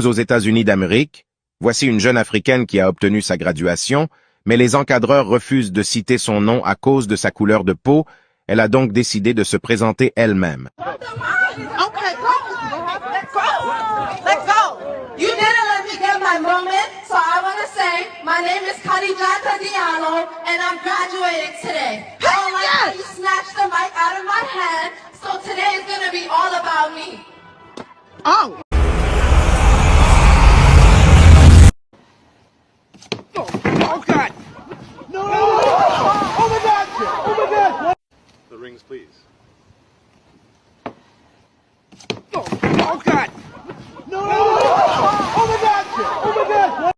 Aux États-Unis d'Amérique, voici une jeune Africaine qui a obtenu sa graduation, mais les encadreurs refusent de citer son nom à cause de sa couleur de peau. Elle a donc décidé de se présenter elle-même. Okay, go. Let's go. You didn't let me get my moment, so I want to say my name is Khadijata Diallo, and I'm graduating today. I don't like how you snatched the mic out of my hand, so today is going to be all about me. Oh. Oh, God. No. Oh, my God. Oh, my God. The rings, please. Oh, God. No. Oh, my God. Oh, my God.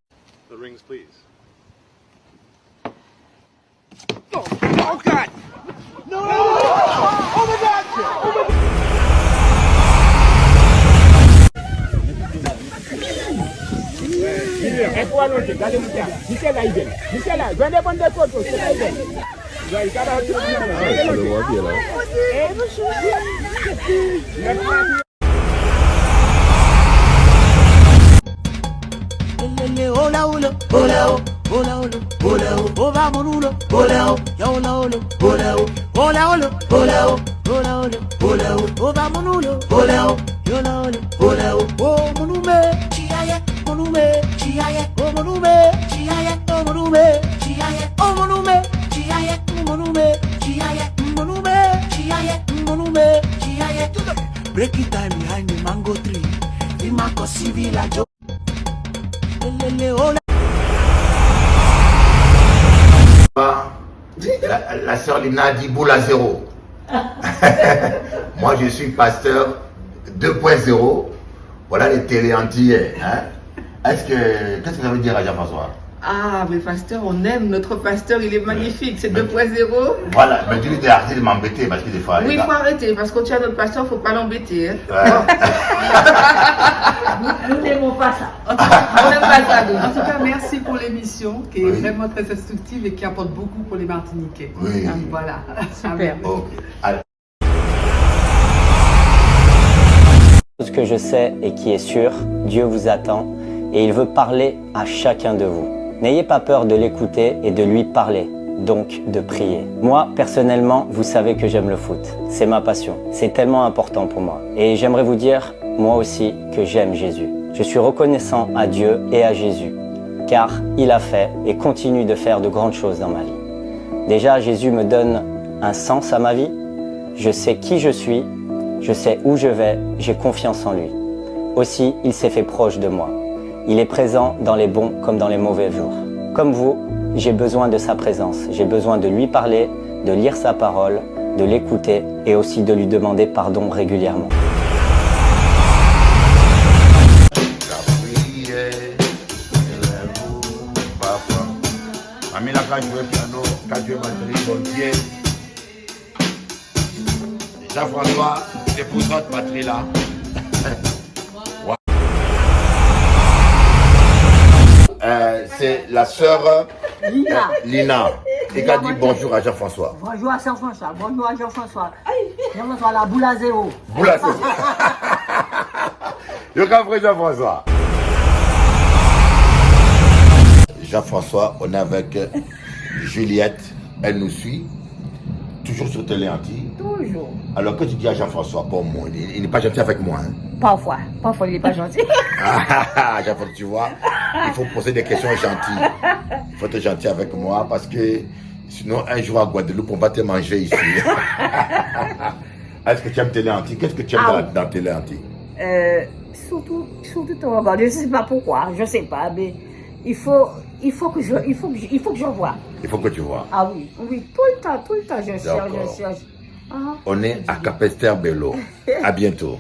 The rings, please. Oh, God. No. Oh, my God. Oh, my God. Venez prendre des photos, c'est là, Hola, hola, hola, hola, hola, hola, hola, monulo, hola, ya hola, hola, hola, hola, hola, hola, hola, hola, hola, hola, monulo, hola, ya hola, hola, hola, oh, monume, chiaye, monume, chiaye, oh, monume, chiaye, oh, monume, chiaye, oh, monume, chiaye, monume, chiaye, monume, chiaye, monume, chiaye. Breaking time behind the mango tree, the mango civil a joke. La sœur Lina dit boule à zéro. Moi je suis pasteur 2.0. Voilà les télé-antillais. Hein? Qu'est-ce que ça veut dire à Jean-François? Ah, mais pasteur, on aime notre pasteur, il est magnifique, c'est 2.0. Voilà, mais tu lui dis arrêter de m'embêter parce que des fois. Oui, il faut arrêter, parce que quand tu as notre pasteur, il ne faut pas l'embêter. Hein. Ouais. Nous n'aimons pas ça. On n'aime pas ça, nous. En tout cas, merci pour l'émission qui est vraiment très instructive et qui apporte beaucoup pour les Martiniquais. Oui. Donc, voilà. Super. Ok. Alors. Ce que je sais et qui est sûr, Dieu vous attend et il veut parler à chacun de vous. N'ayez pas peur de l'écouter et de lui parler, donc de prier. Moi, personnellement, vous savez que j'aime le foot. C'est ma passion. C'est tellement important pour moi. Et j'aimerais vous dire, moi aussi, que j'aime Jésus. Je suis reconnaissant à Dieu et à Jésus, car il a fait et continue de faire de grandes choses dans ma vie. Déjà, Jésus me donne un sens à ma vie. Je sais qui je suis, je sais où je vais, j'ai confiance en lui. Aussi, il s'est fait proche de moi. Il est présent dans les bons comme dans les mauvais jours. Comme vous, j'ai besoin de sa présence. J'ai besoin de lui parler, de lire sa parole, de l'écouter et aussi de lui demander pardon régulièrement. Amina, quand je jouais piano, quand je jouais batterie, bon pied. Jean-François, c'est pour cette batterie-là. C'est la sœur Lina. Et qui a dit bonjour à Jean-François. Bonjour à Jean-François. Bonjour à Jean-François. Jean-François, la boule à zéro. Boule à zéro. Je comprends Jean-François. Jean-François, on est avec Juliette. Elle nous suit. Toujours sur Télé-Antilles. Toujours. Alors que tu dis à Jean-François, pour moi, il n'est pas gentil avec moi. Hein? Parfois il n'est pas gentil. Jean-François, tu vois, il faut poser des questions gentilles. Il faut être gentil avec moi parce que sinon, un jour à Guadeloupe, on va te manger ici. Est-ce que tu aimes Télé-Antilles? Qu'est-ce que tu aimes dans Télé-Antilles? Surtout te regarder. Je ne sais pas pourquoi, je ne sais pas, mais il faut que je vois. Il faut que tu vois. Ah oui, tout le temps, je cherche. Ah. On est à Capesterre-Belle-Eau. À bientôt.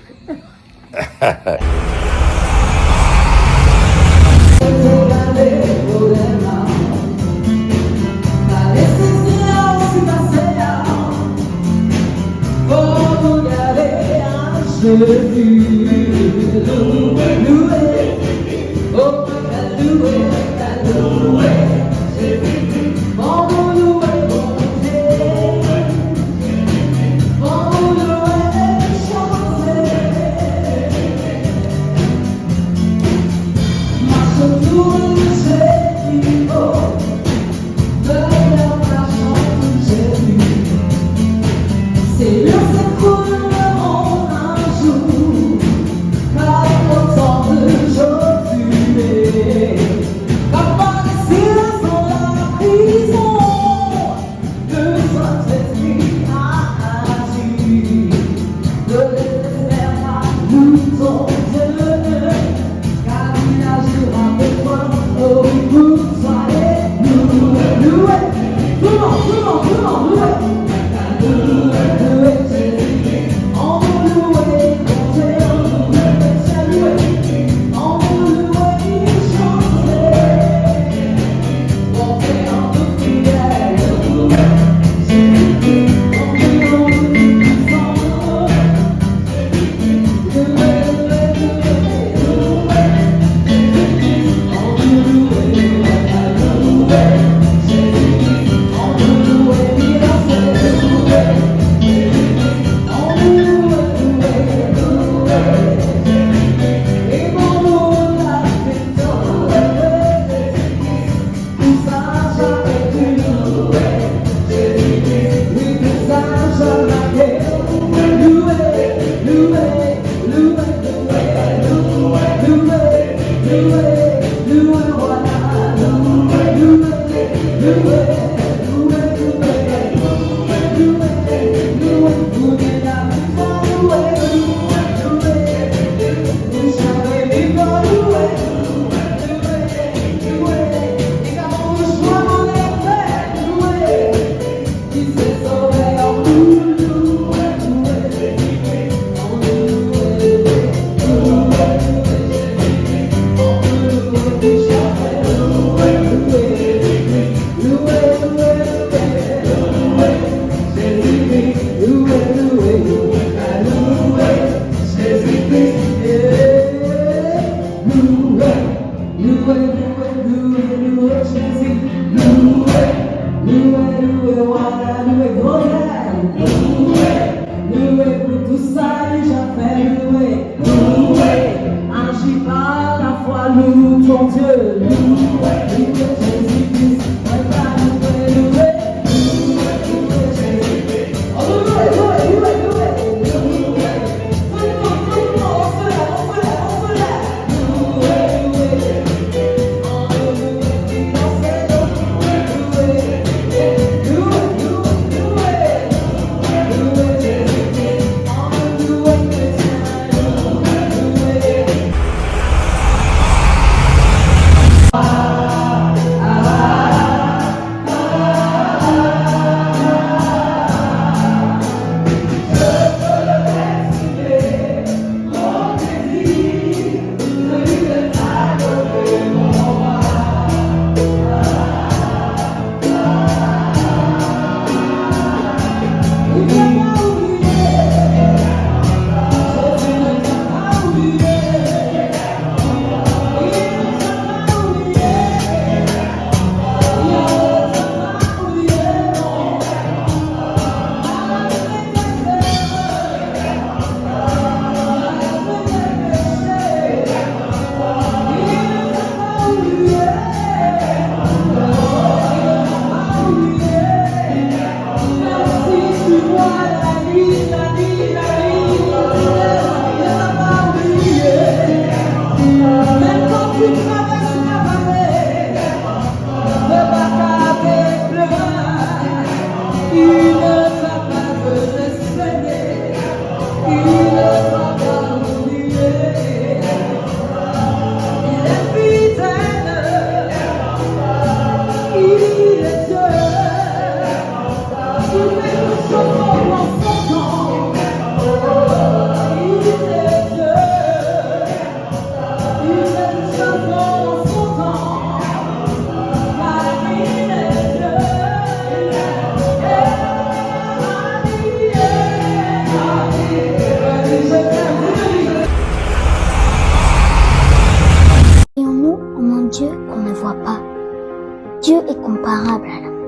Dieu est comparable à l'amour.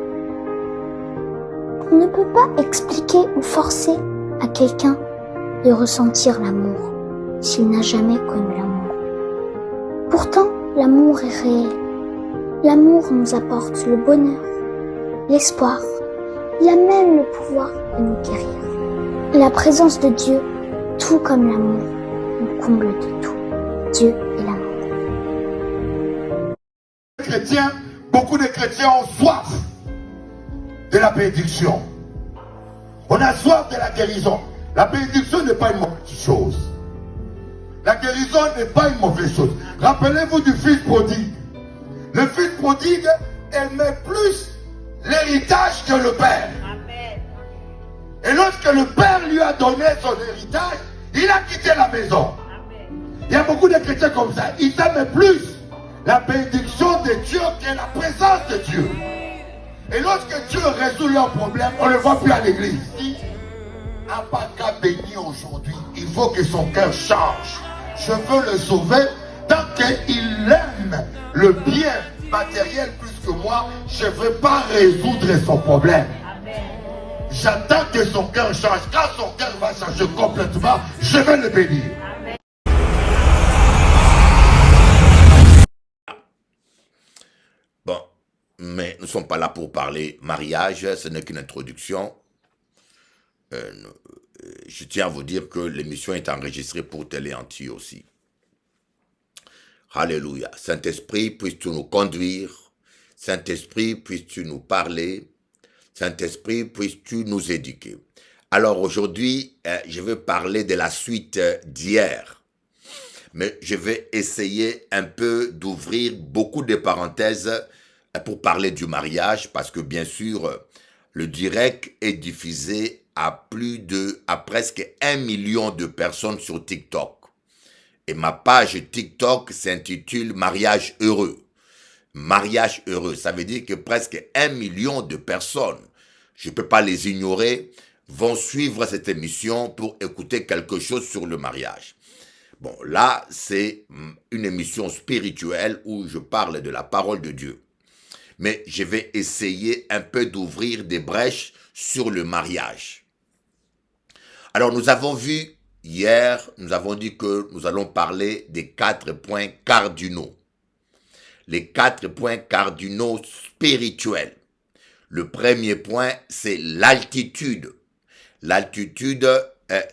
On ne peut pas expliquer ou forcer à quelqu'un de ressentir l'amour s'il n'a jamais connu l'amour. Pourtant, l'amour est réel. L'amour nous apporte le bonheur, l'espoir. Il a même le pouvoir de nous guérir. La présence de Dieu, tout comme l'amour, nous comble de tout. Dieu est l'amour. Beaucoup de chrétiens ont soif de la bénédiction. On a soif de la guérison. La bénédiction n'est pas une mauvaise chose. La guérison n'est pas une mauvaise chose. Rappelez-vous du fils prodigue. Le fils prodigue aimait plus l'héritage que le père. Amen. Et lorsque le père lui a donné son héritage, il a quitté la maison. Amen. Il y a beaucoup de chrétiens comme ça. Ils aiment plus la bénédiction de Dieu que la présence de Dieu. Et lorsque Dieu résout leurs problèmes, on ne le voit plus à l'église. Si Apaka béni aujourd'hui, il faut que son cœur change. Je veux le sauver. Tant qu'il aime le bien matériel plus que moi, je ne vais pas résoudre son problème. J'attends que son cœur change. Quand son cœur va changer complètement, je vais le bénir. Bon, mais nous ne sommes pas là pour parler mariage, ce n'est qu'une introduction. Je tiens à vous dire que l'émission est enregistrée pour Télé Antilles aussi. Alléluia. Saint-Esprit, puisses-tu nous conduire. Saint-Esprit, puisses-tu nous parler. Saint-Esprit, puisses-tu nous éduquer. Alors aujourd'hui, je vais parler de la suite d'hier. Mais je vais essayer un peu d'ouvrir beaucoup de parenthèses pour parler du mariage, parce que bien sûr, le direct est diffusé à presque 1 million de personnes sur TikTok. Et ma page TikTok s'intitule « Mariage heureux ». Mariage heureux, ça veut dire que presque 1 million de personnes, je ne peux pas les ignorer, vont suivre cette émission pour écouter quelque chose sur le mariage. Bon, là, c'est une émission spirituelle où je parle de la parole de Dieu. Mais je vais essayer un peu d'ouvrir des brèches sur le mariage. Alors, nous avons vu hier, nous avons dit que nous allons parler des 4 points cardinaux. Les 4 points cardinaux spirituels. Le premier point, c'est l'altitude. L'altitude,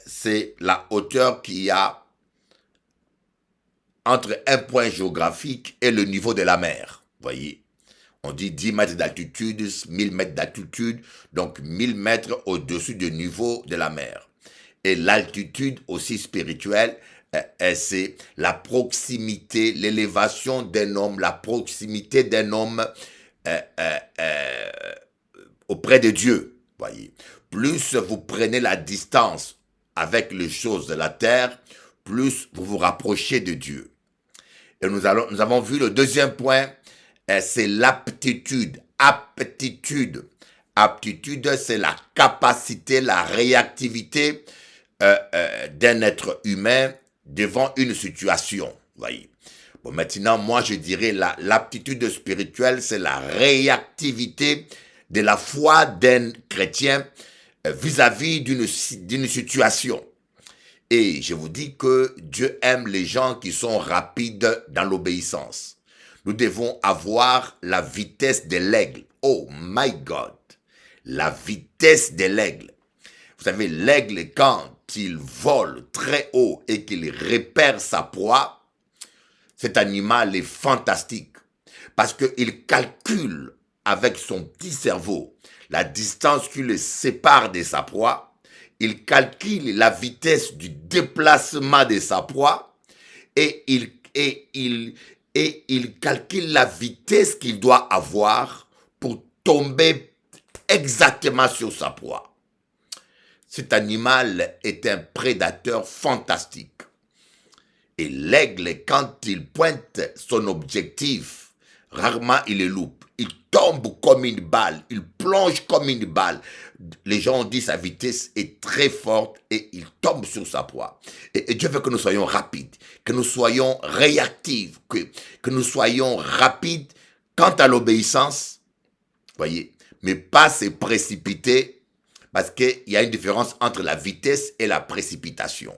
c'est la hauteur qu'il y a entre un point géographique et le niveau de la mer. Voyez, on dit 10 mètres d'altitude, 1000 mètres d'altitude, donc 1000 mètres au-dessus du niveau de la mer. Et l'altitude aussi spirituelle, c'est la proximité, l'élévation d'un homme, la proximité d'un homme auprès de Dieu. Voyez, plus vous prenez la distance avec les choses de la terre, plus vous vous rapprochez de Dieu. Et nous avons vu le deuxième point, c'est l'aptitude. Aptitude. Aptitude, c'est la capacité, la réactivité d'un être humain devant une situation. Voyez. Bon, maintenant, moi, je dirais l'aptitude spirituelle, c'est la réactivité de la foi d'un chrétien vis-à-vis d'une situation. Et je vous dis que Dieu aime les gens qui sont rapides dans l'obéissance. Nous devons avoir la vitesse de l'aigle. Oh my God! La vitesse de l'aigle. Vous savez, l'aigle, quand il vole très haut et qu'il repère sa proie, cet animal est fantastique parce qu'il calcule avec son petit cerveau la distance qui le sépare de sa proie, il calcule la vitesse du déplacement de sa proie et il calcule la vitesse qu'il doit avoir pour tomber exactement sur sa proie. Cet animal est un prédateur fantastique. Et l'aigle, quand il pointe son objectif, rarement il le loupe. Il tombe comme une balle, il plonge comme une balle. Les gens ont dit sa vitesse est très forte et il tombe sur sa proie. Et Dieu veut que nous soyons rapides, que nous soyons réactifs, que nous soyons rapides quant à l'obéissance, voyez, mais pas se précipiter, parce qu'il y a une différence entre la vitesse et la précipitation.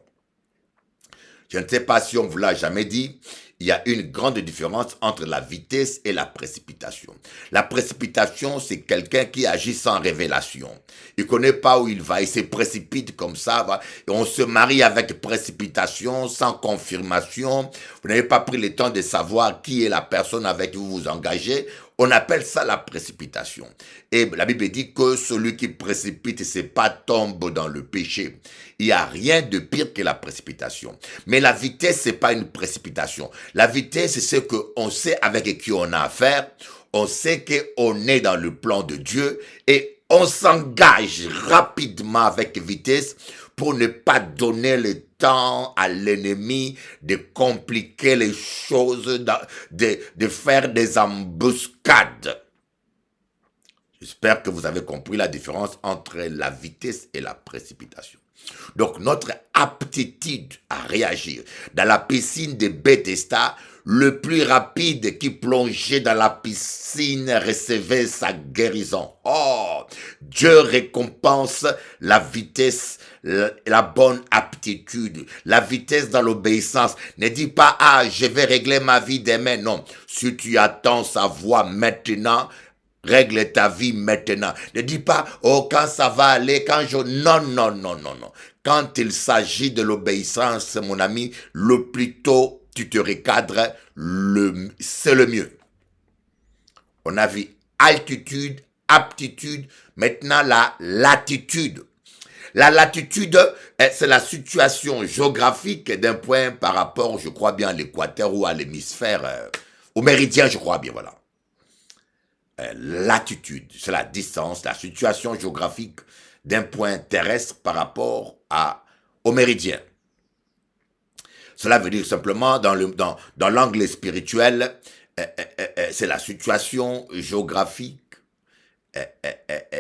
Je ne sais pas si on vous l'a jamais dit, il y a une grande différence entre la vitesse et la précipitation. La précipitation, c'est quelqu'un qui agit sans révélation. Il ne connaît pas où il va, il se précipite comme ça, et on se marie avec précipitation, sans confirmation. Vous n'avez pas pris le temps de savoir qui est la personne avec qui vous vous engagez. On appelle ça la précipitation. Et la Bible dit que celui qui précipite, c'est pas tombe dans le péché. Il n'y a rien de pire que la précipitation. Mais la vitesse, c'est pas une précipitation. La vitesse, c'est ce qu'on sait avec qui on a affaire. On sait qu'on est dans le plan de Dieu et on s'engage rapidement avec vitesse pour ne pas donner le temps à l'ennemi de compliquer les choses, de faire des embuscades. J'espère que vous avez compris la différence entre la vitesse et la précipitation. Donc, notre aptitude à réagir. Dans la piscine de Bethesda, le plus rapide qui plongeait dans la piscine recevait sa guérison. Oh, Dieu récompense la vitesse, la bonne aptitude, la vitesse dans l'obéissance. Ne dis pas, ah, je vais régler ma vie demain. Non, si tu attends sa voix maintenant, règle ta vie maintenant. Ne dis pas, oh, quand ça va aller, quand je... Non, non, non, non, non. Quand il s'agit de l'obéissance, mon ami, le plus tôt tu te recadres, c'est le mieux. On a vu altitude, aptitude, maintenant la latitude. La latitude, c'est la situation géographique d'un point par rapport, je crois bien, à l'équateur ou à l'hémisphère, au méridien, je crois bien, voilà. Latitude, c'est la distance, la situation géographique d'un point terrestre par rapport au méridien. Cela veut dire simplement, dans l'angle spirituel, c'est la situation géographique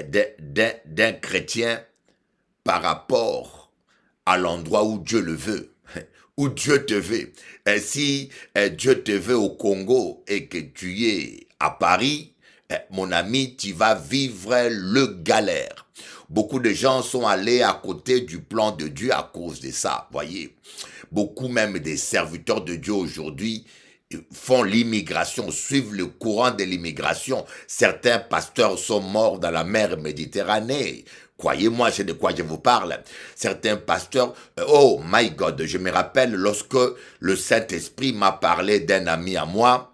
d'un chrétien par rapport à l'endroit où Dieu le veut, où Dieu te veut. Si Dieu te veut au Congo et que tu es à Paris, mon ami, tu vas vivre le galère. Beaucoup de gens sont allés à côté du plan de Dieu à cause de ça, voyez. Beaucoup même des serviteurs de Dieu aujourd'hui font l'immigration, suivent le courant de l'immigration. Certains pasteurs sont morts dans la mer Méditerranée. Croyez-moi, c'est de quoi je vous parle. Certains pasteurs, oh my God, je me rappelle lorsque le Saint-Esprit m'a parlé d'un ami à moi,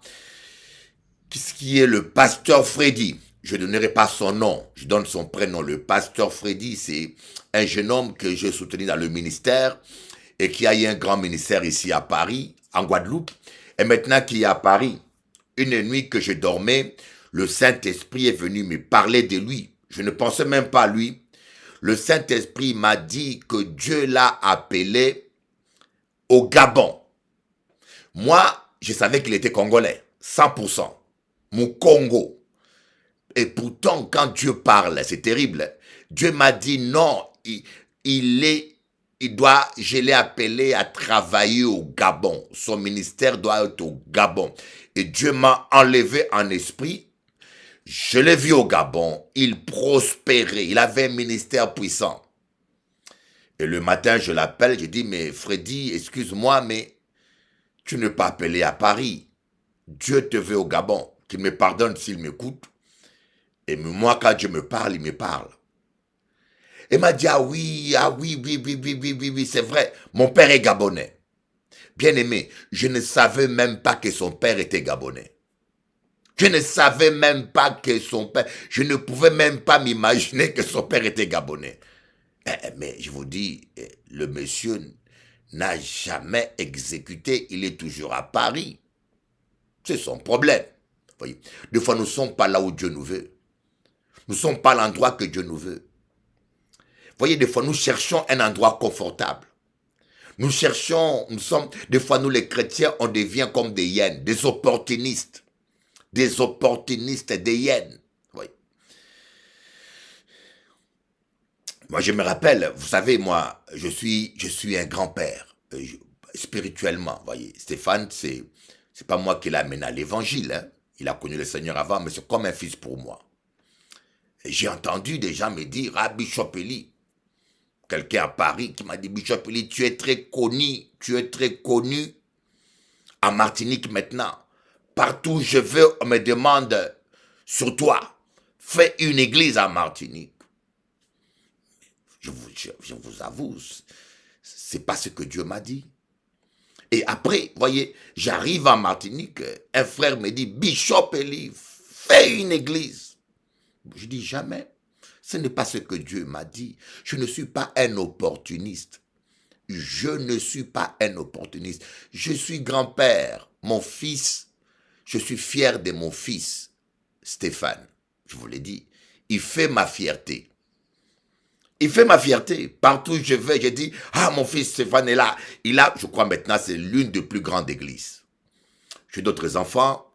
qui est le pasteur Freddy. Je ne donnerai pas son nom, je donne son prénom. Le pasteur Freddy, c'est un jeune homme que j'ai soutenu dans le ministère et qui a eu un grand ministère ici à Paris, en Guadeloupe, et maintenant qui est à Paris. Une nuit que je dormais, le Saint-Esprit est venu me parler de lui. Je ne pensais même pas à lui. Le Saint-Esprit m'a dit que Dieu l'a appelé au Gabon. Moi, je savais qu'il était congolais, 100%. Mon Congo. Et pourtant, quand Dieu parle, c'est terrible. Dieu m'a dit non, je l'ai appelé à travailler au Gabon. Son ministère doit être au Gabon. Et Dieu m'a enlevé en esprit. Je l'ai vu au Gabon. Il prospérait. Il avait un ministère puissant. Et le matin, je l'appelle. Je dis, mais Freddy, excuse-moi, mais tu n'es pas appelé à Paris. Dieu te veut au Gabon. Qu'il me pardonne s'il m'écoute. Et moi, quand Dieu me parle, il me parle. Il m'a dit, oui, c'est vrai. Mon père est gabonais. Bien aimé, je ne savais même pas que son père était gabonais. Je ne savais même pas que son père... Je ne pouvais même pas m'imaginer que son père était gabonais. Mais je vous dis, le monsieur n'a jamais exécuté. Il est toujours à Paris. C'est son problème. Voyez, des fois, nous ne sommes pas là où Dieu nous veut. Nous ne sommes pas à l'endroit que Dieu nous veut. Voyez, des fois, nous cherchons un endroit confortable. Nous cherchons, des fois, nous les chrétiens, on devient comme des hyènes, des opportunistes. Des opportunistes, des hyènes. Oui. Moi, je me rappelle, vous savez, moi, je suis un grand-père, spirituellement, voyez. Stéphane, c'est pas moi qui l'amène à l'évangile, hein. Il a connu le Seigneur avant, mais c'est comme un fils pour moi. Et j'ai entendu des gens me dire, ah, Bishop Eli, quelqu'un à Paris qui m'a dit, Bishop Eli, tu es très connu en Martinique maintenant. Partout où je vais, on me demande sur toi. Fais une église en Martinique. Je vous avoue, c'est pas ce que Dieu m'a dit. Et après, voyez, j'arrive en Martinique, un frère me dit, Bishop Eli, fais une église. Je dis jamais. Ce n'est pas ce que Dieu m'a dit. Je ne suis pas un opportuniste. Je ne suis pas un opportuniste. Je suis grand-père. Mon fils, je suis fier de mon fils, Stéphane. Je vous l'ai dit, il fait ma fierté. Il fait ma fierté. Partout où je vais, je dis, ah, mon fils Stéphane est là. Il a, je crois maintenant, c'est l'une des plus grandes églises. J'ai d'autres enfants,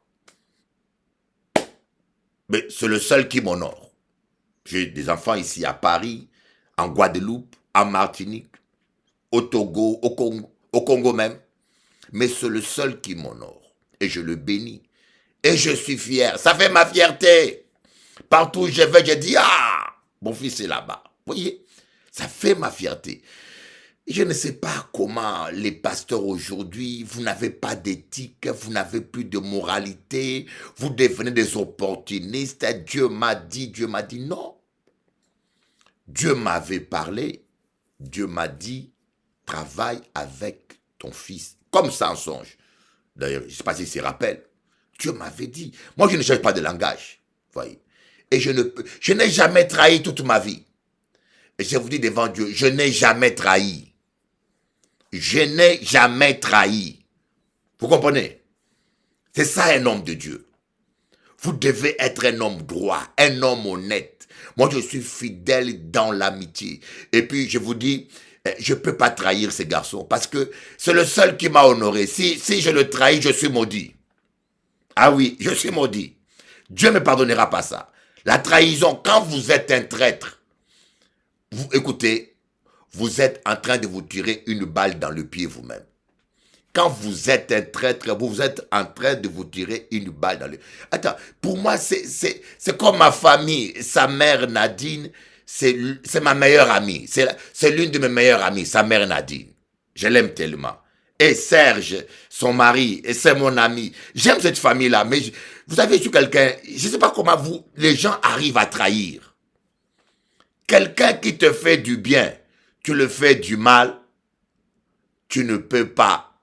mais c'est le seul qui m'honore. J'ai des enfants ici à Paris, en Guadeloupe, en Martinique, au Togo, au Congo même. Mais c'est le seul qui m'honore. Et je le bénis. Et je suis fier. Ça fait ma fierté. Partout où je vais, je dis, ah, mon fils est là-bas. Vous voyez, ça fait ma fierté. Je ne sais pas comment les pasteurs aujourd'hui, vous n'avez pas d'éthique, vous n'avez plus de moralité, vous devenez des opportunistes. Dieu m'a dit non. Dieu m'avait parlé, Dieu m'a dit, travaille avec ton fils, comme ça en songe. D'ailleurs, je ne sais pas s'il se rappelle. Dieu m'avait dit. Moi, je ne cherche pas de langage. Voyez. Et je n'ai jamais trahi toute ma vie. Et je vous dis devant Dieu, je n'ai jamais trahi. Je n'ai jamais trahi. Vous comprenez? C'est ça un homme de Dieu. Vous devez être un homme droit, un homme honnête. Moi, je suis fidèle dans l'amitié. Et puis, je vous dis, je ne peux pas trahir ces garçons parce que c'est le seul qui m'a honoré. Si je le trahis, je suis maudit. Ah oui, je suis maudit. Dieu ne me pardonnera pas ça. La trahison, quand vous êtes un traître, vous écoutez, vous êtes en train de vous tirer une balle dans le pied vous-même. Quand vous êtes un traître, vous êtes en train de vous tirer une balle dans le... Attends, pour moi, c'est comme ma famille. Sa mère Nadine, c'est ma meilleure amie. C'est l'une de mes meilleures amies, sa mère Nadine. Je l'aime tellement. Et Serge, son mari, et c'est mon ami. J'aime cette famille-là, mais vous avez su quelqu'un, je ne sais pas comment les gens arrivent à trahir. Quelqu'un qui te fait du bien, tu le fais du mal, tu ne peux pas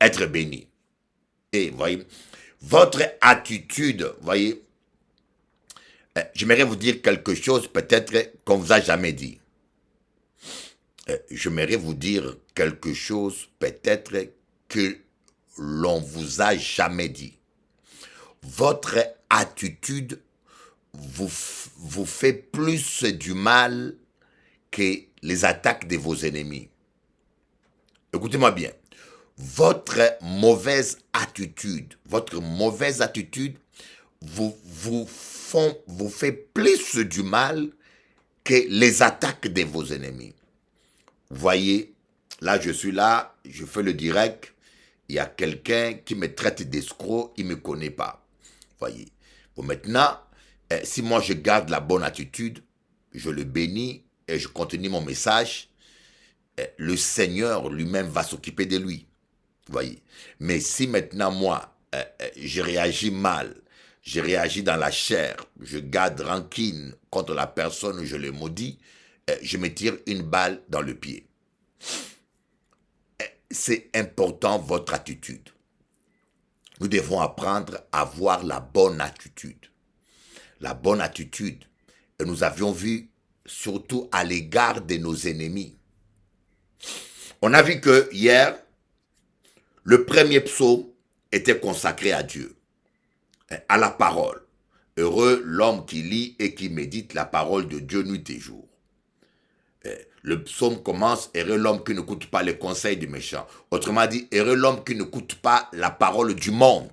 être béni. Et voyez, votre attitude, voyez, j'aimerais vous dire quelque chose peut-être qu'on ne vous a jamais dit. J'aimerais vous dire quelque chose peut-être que l'on vous a jamais dit. Votre attitude vous fait plus du mal que les attaques de vos ennemis. Écoutez-moi bien. Votre mauvaise attitude vous fait plus du mal que les attaques de vos ennemis. Voyez, là je suis là, je fais le direct, il y a quelqu'un qui me traite d'escroc, il ne me connaît pas. Voyez. Bon, maintenant, si moi je garde la bonne attitude, je le bénis et je continue mon message, le Seigneur lui-même va s'occuper de lui. Voyez. Mais si maintenant moi, je réagis mal, je réagis dans la chair, je garde rancune contre la personne où je le maudis, je me tire une balle dans le pied. C'est important votre attitude. Nous devons apprendre à avoir la bonne attitude. La bonne attitude. Et nous avions vu surtout à l'égard de nos ennemis. On a vu que hier, le premier psaume était consacré à Dieu, à la parole. Heureux l'homme qui lit et qui médite la parole de Dieu nuit et jour. Le psaume commence, heureux l'homme qui n'écoute pas les conseils du méchant. Autrement dit, heureux l'homme qui n'écoute pas la parole du monde,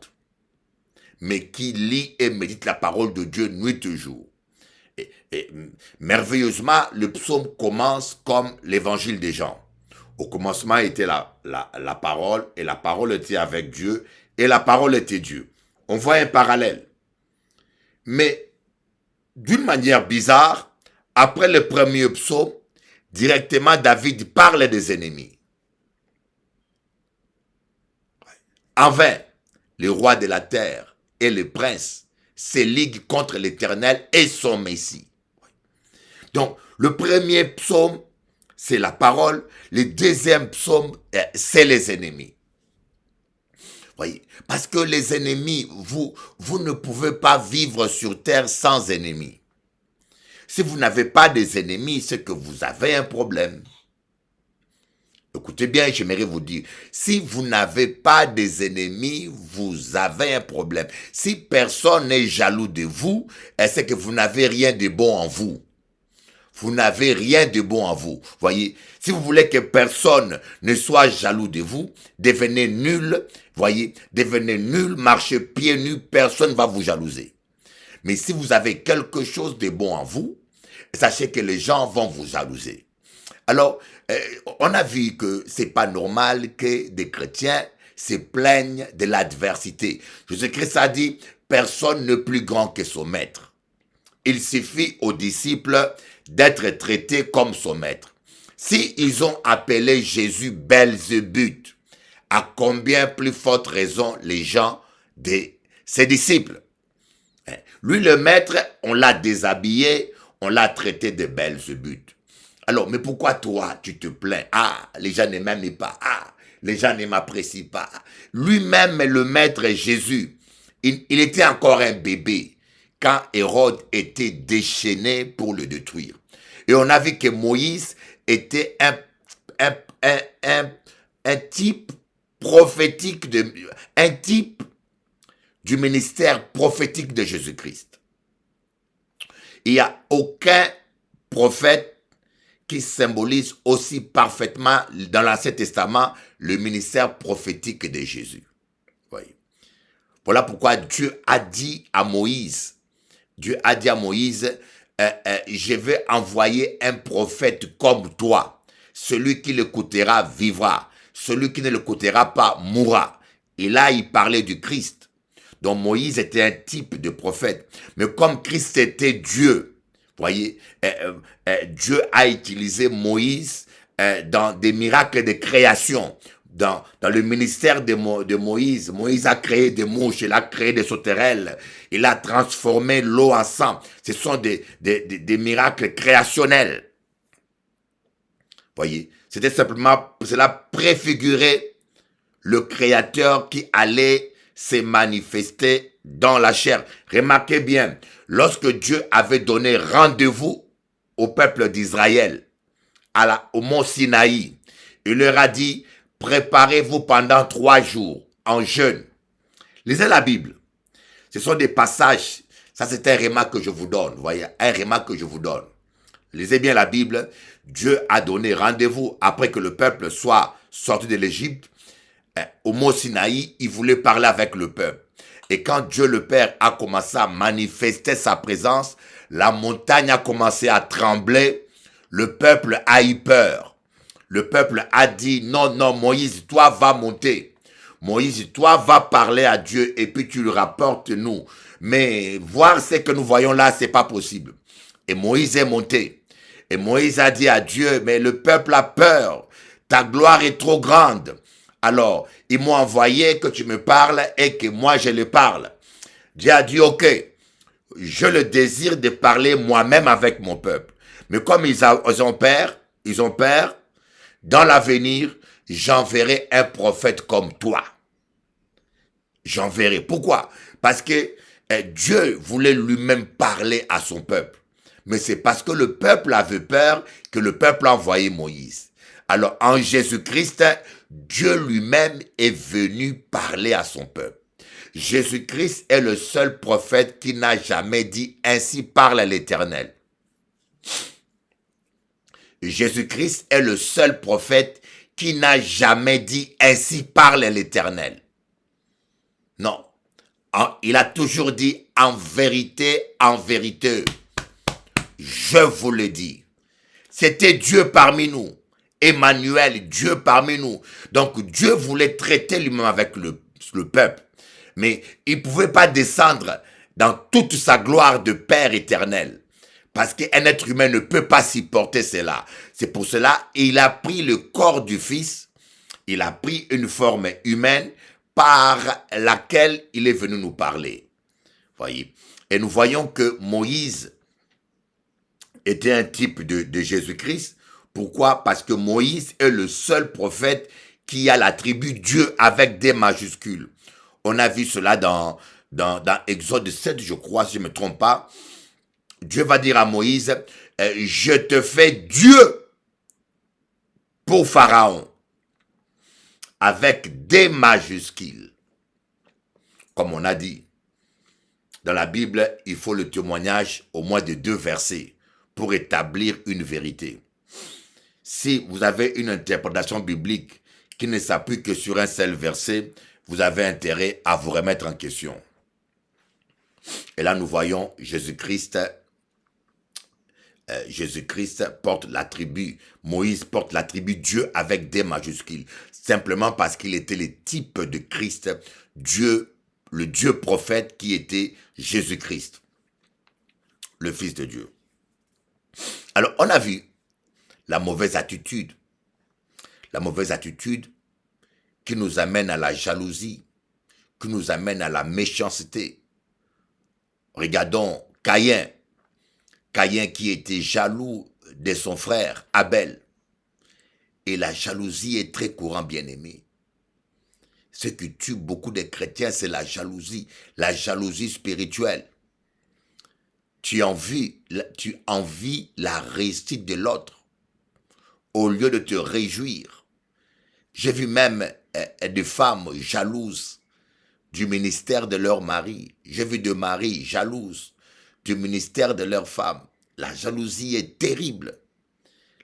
mais qui lit et médite la parole de Dieu nuit et jour. Et merveilleusement, le psaume commence comme l'évangile des Jean. Au commencement était la parole, et la parole était avec Dieu, et la parole était Dieu. on voit un parallèle. Mais d'une manière bizarre, après le premier psaume, directement David parle des ennemis. En vain, les rois de la terre et les princes se liguent contre l'Éternel et son Messie. Donc, le premier psaume, c'est la parole. Le deuxième psaume, c'est les ennemis. Voyez, parce que les ennemis, vous ne pouvez pas vivre sur terre sans ennemis. Si vous n'avez pas des ennemis, c'est que vous avez un problème. Écoutez bien, j'aimerais vous dire, si vous n'avez pas des ennemis, vous avez un problème. Si personne n'est jaloux de vous, c'est que vous n'avez rien de bon en vous. Vous n'avez rien de bon en vous. Voyez, si vous voulez que personne ne soit jaloux de vous, devenez nul, voyez, devenez nul, marchez pieds nus, personne ne va vous jalouser. Mais si vous avez quelque chose de bon en vous, sachez que les gens vont vous jalouser. Alors, on a vu que c'est pas normal que des chrétiens se plaignent de l'adversité. Jésus-Christ a dit, personne n'est plus grand que son maître. Il suffit aux disciples d'être traités comme son maître. Si ils ont appelé Jésus Belzébuth, à combien plus forte raison les gens de ses disciples? Lui, le maître, on l'a déshabillé, on l'a traité de Belzébuth. Alors, mais pourquoi toi, tu te plains? Ah, les gens ne m'aiment pas. Ah, les gens ne m'apprécient pas. Lui-même, le maître Jésus, il était encore un bébé quand Hérode était déchaîné pour le détruire. Et on a vu que Moïse était un type prophétique, un type du ministère prophétique de Jésus-Christ. Il n'y a aucun prophète qui symbolise aussi parfaitement dans l'Ancien Testament le ministère prophétique de Jésus. Voyez. Voilà pourquoi Dieu a dit à Moïse, je vais envoyer un prophète comme toi. Celui qui l'écoutera vivra. Celui qui ne l'écoutera pas mourra. Et là, il parlait du Christ. Donc Moïse était un type de prophète. Mais comme Christ était Dieu, voyez, Dieu a utilisé Moïse dans des miracles de création. Dans le ministère de Moïse, Moïse a créé des mouches, il a créé des sauterelles, il a transformé l'eau en sang. Ce sont des miracles créationnels. Voyez, c'était simplement, cela préfigurait le Créateur qui allait se manifester dans la chair. Remarquez bien, lorsque Dieu avait donné rendez-vous au peuple d'Israël, au mont Sinaï, il leur a dit, préparez-vous pendant 3 jours en jeûne. Lisez la Bible. Ce sont des passages. Ça, c'est un réma que je vous donne. Vous voyez, un réma que je vous donne. Lisez bien la Bible. Dieu a donné rendez-vous après que le peuple soit sorti de l'Égypte. Au mont Sinaï, il voulait parler avec le peuple. Et quand Dieu le Père a commencé à manifester sa présence, la montagne a commencé à trembler. Le peuple a eu peur. Le peuple a dit, non, non, Moïse, toi va monter. Moïse, toi va parler à Dieu et puis tu le rapportes nous. Mais voir ce que nous voyons là, c'est pas possible. Et Moïse est monté. Et Moïse a dit à Dieu, mais le peuple a peur. Ta gloire est trop grande. Alors, ils m'ont envoyé que tu me parles et que moi je le parle. Dieu a dit, ok, je le désire de parler moi-même avec mon peuple. Mais comme ils ont peur, dans l'avenir, j'enverrai un prophète comme toi. J'enverrai. Pourquoi? Parce que Dieu voulait lui-même parler à son peuple. Mais c'est parce que le peuple avait peur que le peuple a envoyé Moïse. Alors, en Jésus-Christ, Dieu lui-même est venu parler à son peuple. Jésus-Christ est le seul prophète qui n'a jamais dit « Ainsi parle l'Éternel ». Jésus-Christ est le seul prophète qui n'a jamais dit « Ainsi parle l'Éternel ». Non. Il a toujours dit « En vérité, je vous le dis ». C'était Dieu parmi nous. Emmanuel, Dieu parmi nous. Donc Dieu voulait traiter lui-même avec le peuple. Mais il ne pouvait pas descendre dans toute sa gloire de Père éternel. Parce qu'un être humain ne peut pas supporter cela. C'est pour cela qu'il a pris le corps du Fils, il a pris une forme humaine par laquelle il est venu nous parler. Voyez. Et nous voyons que Moïse était un type de Jésus-Christ. Pourquoi? Parce que Moïse est le seul prophète qui a l'attribut Dieu avec des majuscules. On a vu cela dans Exode 7, je crois, si je ne me trompe pas. Dieu va dire à Moïse, je te fais Dieu pour Pharaon, avec des majuscules. Comme on a dit, dans la Bible, il faut le témoignage au moins de 2 versets pour établir une vérité. Si vous avez une interprétation biblique qui ne s'appuie que sur un seul verset, vous avez intérêt à vous remettre en question. Et là, nous voyons Jésus-Christ porte l'attribut, Moïse porte l'attribut Dieu avec des majuscules, simplement parce qu'il était le type de Christ, Dieu, le Dieu prophète qui était Jésus-Christ, le Fils de Dieu. Alors, on a vu la mauvaise attitude qui nous amène à la jalousie, qui nous amène à la méchanceté. Regardons Caïn qui était jaloux de son frère Abel. Et la jalousie est très courante, bien-aimé. Ce qui tue beaucoup de chrétiens, c'est la jalousie spirituelle. Tu envies la réussite de l'autre au lieu de te réjouir. J'ai vu même des femmes jalouses du ministère de leur mari. J'ai vu des maris jalouses du ministère de leur femme. La jalousie est terrible.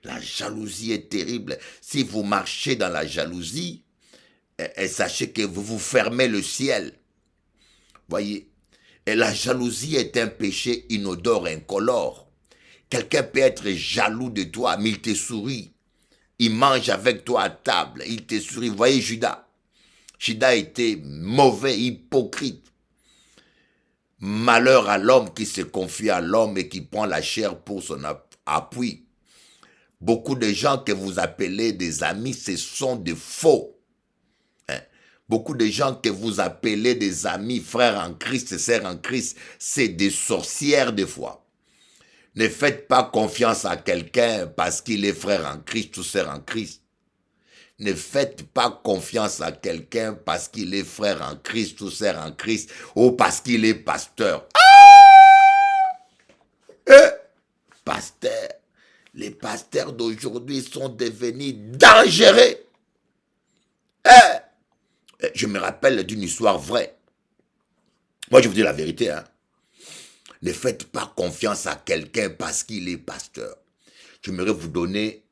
La jalousie est terrible. Si vous marchez dans la jalousie, sachez que vous vous fermez le ciel. Voyez, et la jalousie est un péché inodore, incolore. Quelqu'un peut être jaloux de toi, mais il te sourit. Il mange avec toi à table, il te sourit. Vous voyez Judas. Judas était mauvais, hypocrite. Malheur à l'homme qui se confie à l'homme et qui prend la chair pour son appui. Beaucoup de gens que vous appelez des amis, ce sont des faux. Beaucoup de gens que vous appelez des amis, frères en Christ, sœurs en Christ, c'est des sorcières des fois. Ne faites pas confiance à quelqu'un parce qu'il est frère en Christ ou sœur en Christ. Ne faites pas confiance à quelqu'un parce qu'il est frère en Christ ou sœur en Christ ou parce qu'il est pasteur. Pasteur. Les pasteurs d'aujourd'hui sont devenus dangereux. Je me rappelle d'une histoire vraie. Moi, je vous dis la vérité. Ne faites pas confiance à quelqu'un parce qu'il est pasteur. J'aimerais vous donner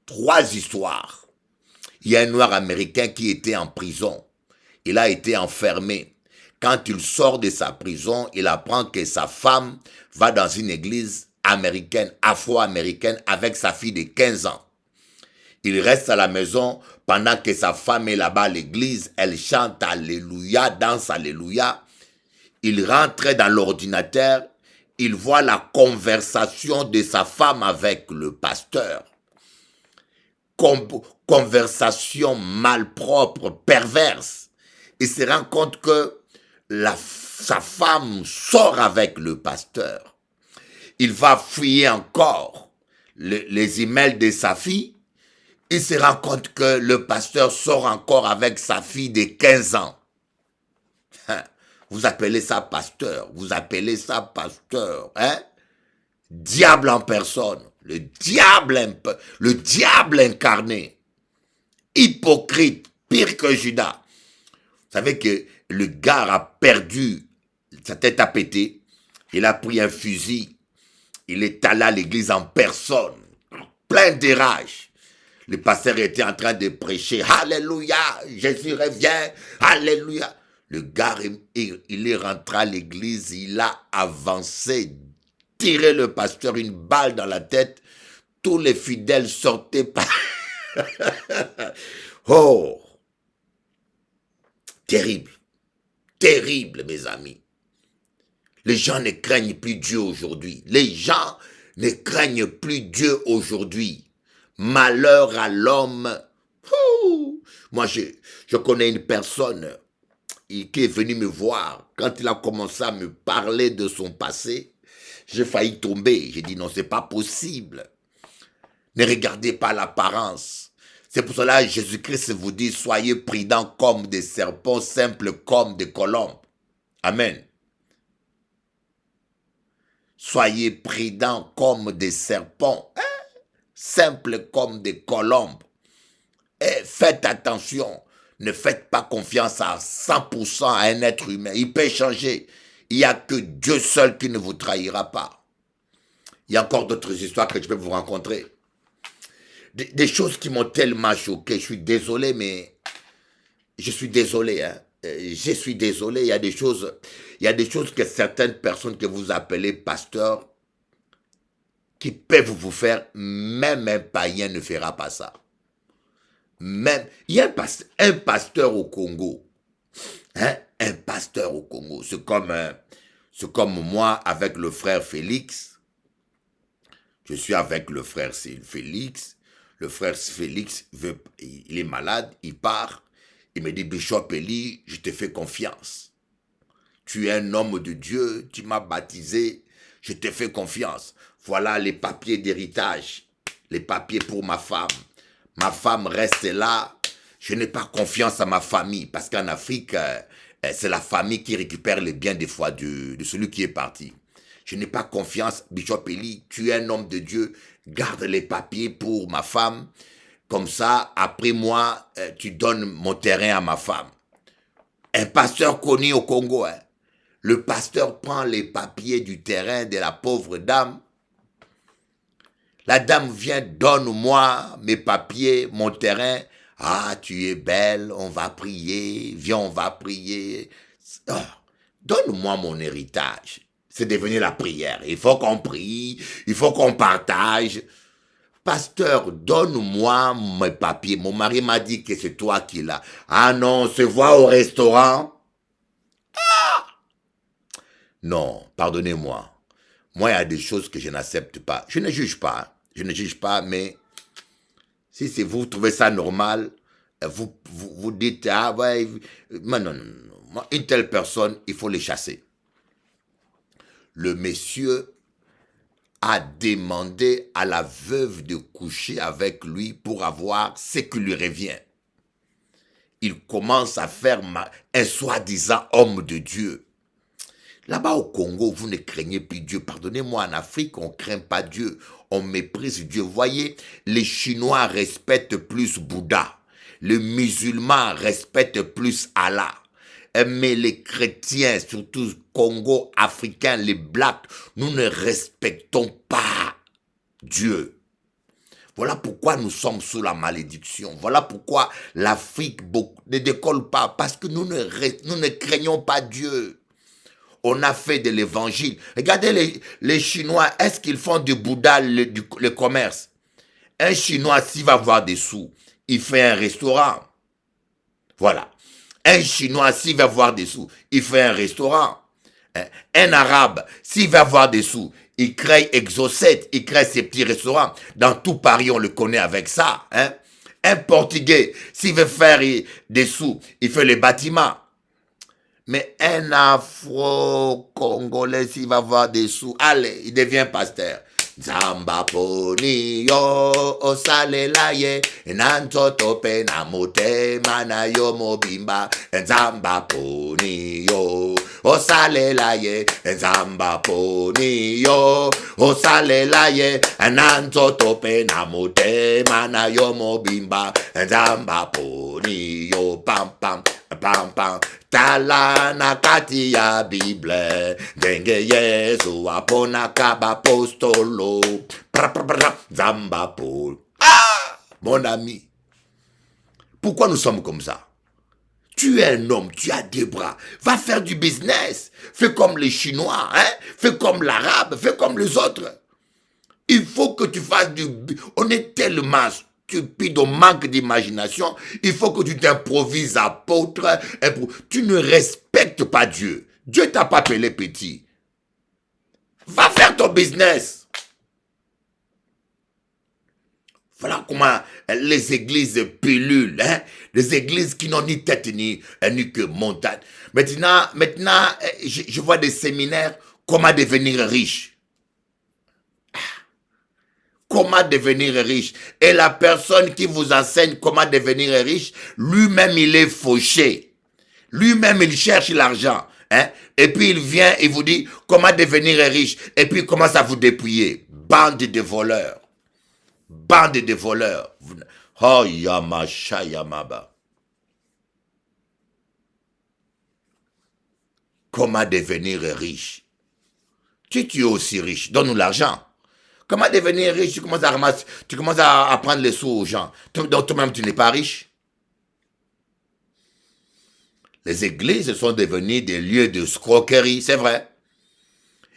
3 histoires. Il y a un noir américain qui était en prison. Il a été enfermé. Quand il sort de sa prison, il apprend que sa femme va dans une église américaine, afro-américaine, avec sa fille de 15 ans. Il reste à la maison pendant que sa femme est là-bas à l'église. Elle chante Alléluia, danse Alléluia. Il rentre dans l'ordinateur. Il voit la conversation de sa femme avec le pasteur. Conversation malpropre, perverse. Il se rend compte que sa femme sort avec le pasteur. Il va fouiller encore les emails de sa fille. Il se rend compte que le pasteur sort encore avec sa fille de 15 ans. Vous appelez ça pasteur, vous appelez ça pasteur, hein? Diable en personne, le diable incarné, hypocrite, pire que Judas. Vous savez que le gars a perdu, sa tête a pété, il a pris un fusil, il est allé à l'église en personne, plein de rage. Le pasteur était en train de prêcher, Alléluia, Jésus revient, Alléluia. Le gars, il est rentré à l'église, il a avancé, tiré le pasteur une balle dans la tête. Tous les fidèles sortaient par... Oh! Terrible. terrible, mes amis. Les gens ne craignent plus Dieu aujourd'hui. Les gens ne craignent plus Dieu aujourd'hui. Malheur à l'homme. Moi, je connais une personne qui est venue me voir. Quand il a commencé à me parler de son passé, j'ai failli tomber. J'ai dit non, c'est pas possible. Ne regardez pas l'apparence. C'est pour cela que Jésus-Christ vous dit, soyez prudents comme des serpents, simples comme des colombes. Amen. Soyez prudents comme des serpents, simples comme des colombes. Et faites attention, ne faites pas confiance à 100% à un être humain. Il peut changer. Il n'y a que Dieu seul qui ne vous trahira pas. Il y a encore d'autres histoires que je peux vous rencontrer. Des choses qui m'ont tellement choqué. Je suis désolé, mais je suis désolé. Je suis désolé. Il y a des choses que certaines personnes que vous appelez pasteurs, qui peuvent vous faire, même un païen ne fera pas ça. Même, il y a un pasteur au Congo. Un pasteur au Congo. C'est comme moi avec le frère Félix. Je suis avec le frère Félix. Le frère Félix, il est malade, il part. Il me dit, Bishop Eli, je te fais confiance. Tu es un homme de Dieu, tu m'as baptisé, je te fais confiance. Voilà les papiers d'héritage, les papiers pour ma femme. Ma femme reste là. Je n'ai pas confiance à ma famille parce qu'en Afrique, c'est la famille qui récupère les biens des fois de celui qui est parti. Je n'ai pas confiance, Bishop Eli, tu es un homme de Dieu, garde les papiers pour ma femme. Comme ça, après moi, tu donnes mon terrain à ma femme. Un pasteur connu au Congo, le pasteur prend les papiers du terrain de la pauvre dame. La dame vient, donne-moi mes papiers, mon terrain. Ah, tu es belle, on va prier, viens, on va prier. Oh, donne-moi mon héritage. C'est devenu la prière. Il faut qu'on prie, il faut qu'on partage. Pasteur, donne-moi mes papiers. Mon mari m'a dit que c'est toi qui l'as. Ah non, on se voit au restaurant. Ah! Non, pardonnez-moi. Moi, il y a des choses que je n'accepte pas. Je ne juge pas. Je ne juge pas, mais si c'est vous trouvez ça normal, vous dites, ah ouais, non. Une telle personne, il faut les chasser. Le monsieur a demandé à la veuve de coucher avec lui pour avoir ce qui lui revient. Il commence à faire un soi-disant homme de Dieu. Là-bas au Congo, vous ne craignez plus Dieu. Pardonnez-moi, en Afrique, on ne craint pas Dieu. On méprise Dieu. Voyez, les Chinois respectent plus Bouddha. Les musulmans respectent plus Allah. Mais les chrétiens, surtout Congo, africains, les blacks, nous ne respectons pas Dieu. Voilà pourquoi nous sommes sous la malédiction. Voilà pourquoi l'Afrique ne décolle pas. Parce que nous ne craignons pas Dieu. On a fait de l'évangile. Regardez les Chinois, est-ce qu'ils font du Bouddha le commerce? Un Chinois, s'il va avoir des sous, il fait un restaurant. Voilà. Un Chinois, s'il va avoir des sous, il fait un restaurant. Un Arabe, s'il va avoir des sous, il crée Exocet, il crée ses petits restaurants. Dans tout Paris, on le connaît avec ça. Un Portugais, s'il veut faire des sous, il fait les bâtiments. Mais un Afro-Congolais, s'il va avoir des sous, allez, il devient pasteur. Zamba poni yo osalela ye nanto tope na motema na yo mobimba Zamba poni yo osalela ye Zamba poni yo osalela ye nanto tope na motema na yo mobimba Zamba poni yo pam pam pam pam tala na kati ya Bible denge Yesu apona kaba apostolo Zamba Paul. Ah, mon ami, pourquoi nous sommes comme ça? Tu es un homme, tu as des bras, va faire du business, fais comme les Chinois, fais comme l'Arabe, fais comme les autres. Il faut que tu fasses on est tellement stupide, au manque d'imagination, il faut que tu t'improvises apôtre. Tu ne respectes pas Dieu. Dieu t'a pas appelé petit. Va faire ton business. Voilà comment les églises pilulent, hein? Les églises qui n'ont ni tête ni que montagne. Maintenant, je vois des séminaires, comment devenir riche. Comment devenir riche. Et la personne qui vous enseigne comment devenir riche, lui-même il est fauché. Lui-même il cherche l'argent. Hein? Et puis il vient et vous dit comment devenir riche. Et puis il commence à vous dépouiller. Bande de voleurs. Bande de voleurs. Oh Yamasha Yamaba. Comment devenir riche. Tu es aussi riche. Donne-nous l'argent. Comment devenir riche? Tu commences à ramasser, tu commences à prendre les sous aux gens. Donc toi-même tu n'es pas riche. Les églises sont devenues des lieux de escroquerie, c'est vrai.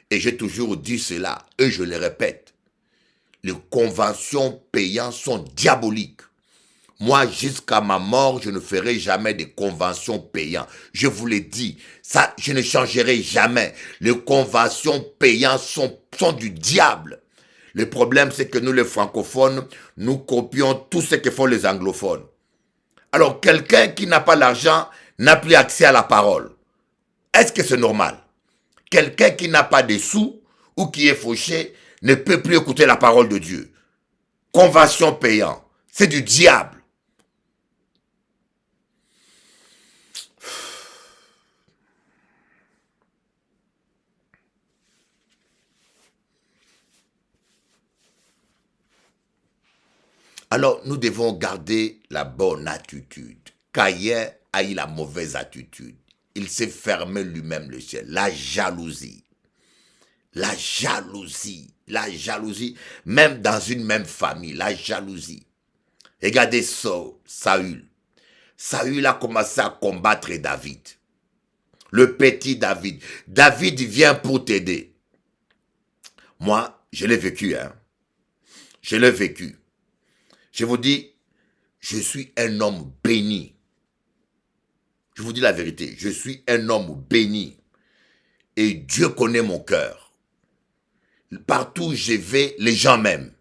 Et j'ai toujours dit cela, et je le répète. Les conventions payantes sont diaboliques. Moi, jusqu'à ma mort, je ne ferai jamais de conventions payantes. Je vous l'ai dit, ça, je ne changerai jamais. Les conventions payantes sont du diable. Le problème, c'est que nous, les francophones, nous copions tout ce que font les anglophones. Alors, quelqu'un qui n'a pas l'argent n'a plus accès à la parole. Est-ce que c'est normal? Quelqu'un qui n'a pas de sous ou qui est fauché ne peut plus écouter la parole de Dieu. Convention payante, c'est du diable. Alors, nous devons garder la bonne attitude. Caïn a eu la mauvaise attitude. Il s'est fermé lui-même le ciel. La jalousie. La jalousie. La jalousie. Même dans une même famille. La jalousie. Regardez Saül. Saül a commencé à combattre David. Le petit David. David vient pour t'aider. Moi, je l'ai vécu. Hein. Je l'ai vécu. Je vous dis, je suis un homme béni. Je vous dis la vérité, je suis un homme béni. Et Dieu connaît mon cœur. Partout où je vais, les gens m'aiment.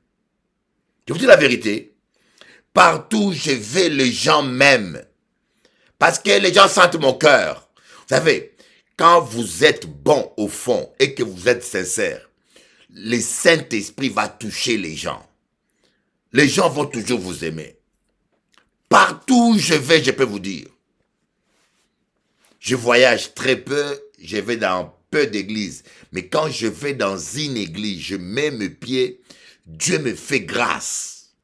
Je vous dis la vérité, partout où je vais, les gens m'aiment. Parce que les gens sentent mon cœur. Vous savez, quand vous êtes bon au fond et que vous êtes sincère, le Saint-Esprit va toucher les gens. Les gens vont toujours vous aimer. Partout où je vais, je peux vous dire. Je voyage très peu, je vais dans peu d'églises. Mais quand je vais dans une église, je mets mes pieds, Dieu me fait grâce.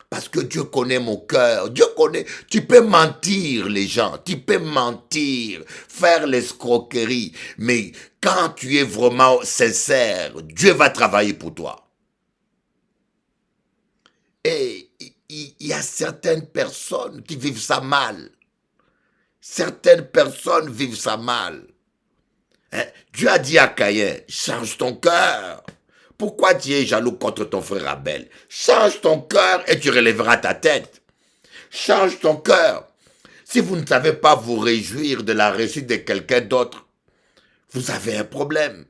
Parce que Dieu connaît mon cœur. Dieu connaît. Tu peux mentir les gens. Tu peux mentir, faire l'escroquerie. Mais quand tu es vraiment sincère, Dieu va travailler pour toi. Et il y a certaines personnes qui vivent ça mal. Certaines personnes vivent ça mal. Hein? Dieu a dit à Caïn, change ton cœur. Pourquoi tu es jaloux contre ton frère Abel? Change ton cœur et tu relèveras ta tête. Change ton cœur. Si vous ne savez pas vous réjouir de la réussite de quelqu'un d'autre, vous avez un problème.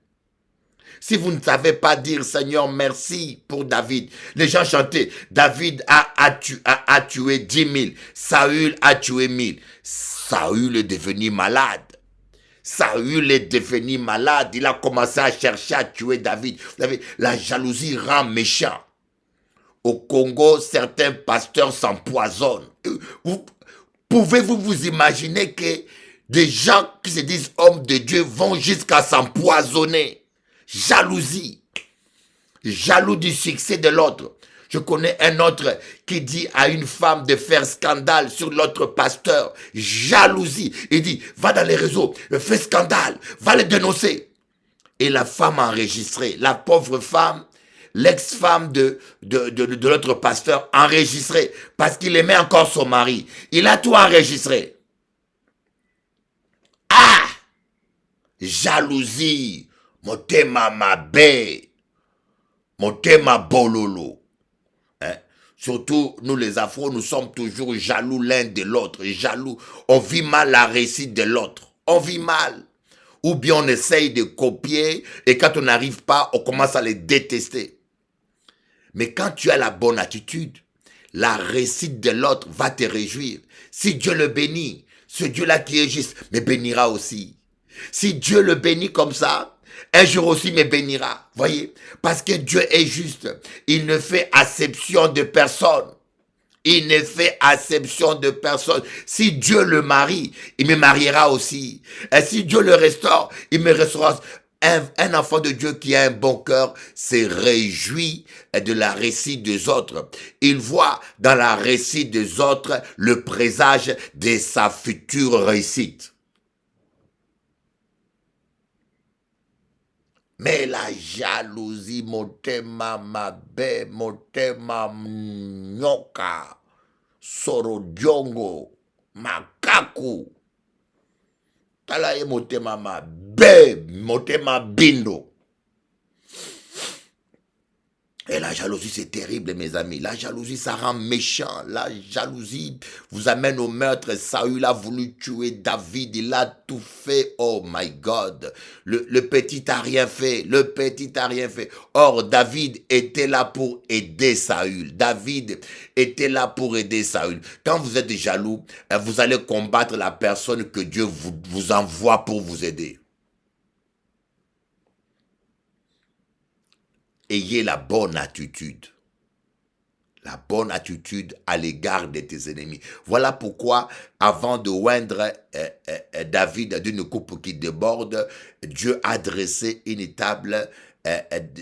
Si vous ne savez pas dire Seigneur merci pour David. Les gens chantaient, David a tué 10 000, Saül a tué 1000. Saül est devenu malade. Saül est devenu malade. Il a commencé à chercher à tuer David. Vous savez, la jalousie rend méchant. Au Congo, certains pasteurs s'empoisonnent. Pouvez-vous vous imaginer que des gens qui se disent hommes de Dieu vont jusqu'à s'empoisonner? Jalousie. Jaloux du succès de l'autre. Je connais un autre qui dit à une femme de faire scandale sur l'autre pasteur. Jalousie. Il dit, va dans les réseaux, fais scandale, va les dénoncer. Et la femme a enregistré. La pauvre femme, l'ex-femme de l'autre pasteur, enregistré. Parce qu'il aimait encore son mari. Il a tout enregistré. Ah! Jalousie. Motema mabe. Motema bololo. Hein? Surtout, nous les Afro, nous sommes toujours jaloux l'un de l'autre, jaloux. On vit mal la réussite de l'autre. On vit mal. Ou bien on essaye de copier et quand on n'arrive pas, on commence à les détester. Mais quand tu as la bonne attitude, la réussite de l'autre va te réjouir. Si Dieu le bénit, ce Dieu-là qui est juste me bénira aussi. Si Dieu le bénit comme ça, un jour aussi me bénira. Voyez, parce que Dieu est juste. Il ne fait acception de personne. Il ne fait acception de personne. Si Dieu le marie, il me mariera aussi. Et si Dieu le restaure, il me restaurera. Un enfant de Dieu qui a un bon cœur se réjouit de la réussite des autres. Il voit dans la réussite des autres le présage de sa future réussite. Mais la jalousie, motema mabe, motema nyoka, sorodiongo, makaku. Tala ye motema mabe, motema bindo. Et la jalousie, c'est terrible, mes amis. La jalousie, ça rend méchant. La jalousie vous amène au meurtre. Saül a voulu tuer David. Il a tout fait. Oh my God. Le petit a rien fait. Le petit a rien fait. Or, David était là pour aider Saül. David était là pour aider Saül. Quand vous êtes jaloux, vous allez combattre la personne que Dieu vous envoie pour vous aider. Ayez la bonne attitude. La bonne attitude à l'égard de tes ennemis. Voilà pourquoi, avant de oindre David d'une coupe qui déborde, Dieu a dressé une table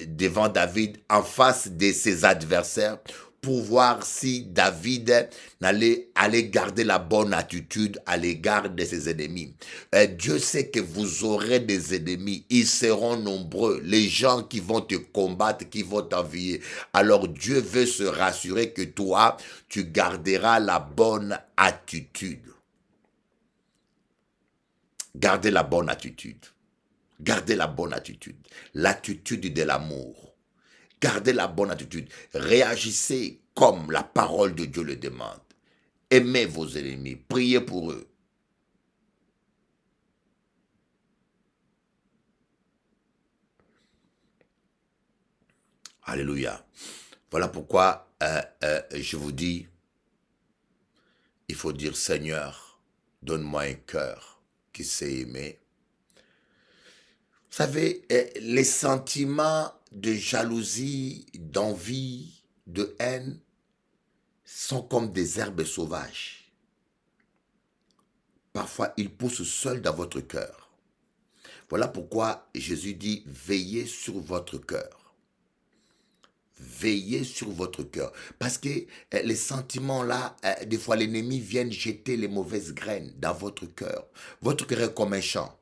devant David en face de ses adversaires pour voir si David allait garder la bonne attitude à l'égard de ses ennemis. Dieu sait que vous aurez des ennemis, ils seront nombreux, les gens qui vont te combattre, qui vont t'envier. Alors Dieu veut se rassurer que toi, tu garderas la bonne attitude. Gardez la bonne attitude. Gardez la bonne attitude. L'attitude de l'amour. Gardez la bonne attitude. Réagissez comme la parole de Dieu le demande. Aimez vos ennemis. Priez pour eux. Alléluia. Voilà pourquoi je vous dis, il faut dire, Seigneur, donne-moi un cœur qui sait aimer. Vous savez, les sentiments de jalousie, d'envie, de haine sont comme des herbes sauvages. Parfois, ils poussent seuls dans votre cœur. Voilà pourquoi Jésus dit, veillez sur votre cœur. Veillez sur votre cœur. Parce que les sentiments-là, des fois, l'ennemi vient jeter les mauvaises graines dans votre cœur. Votre cœur est comme un champ.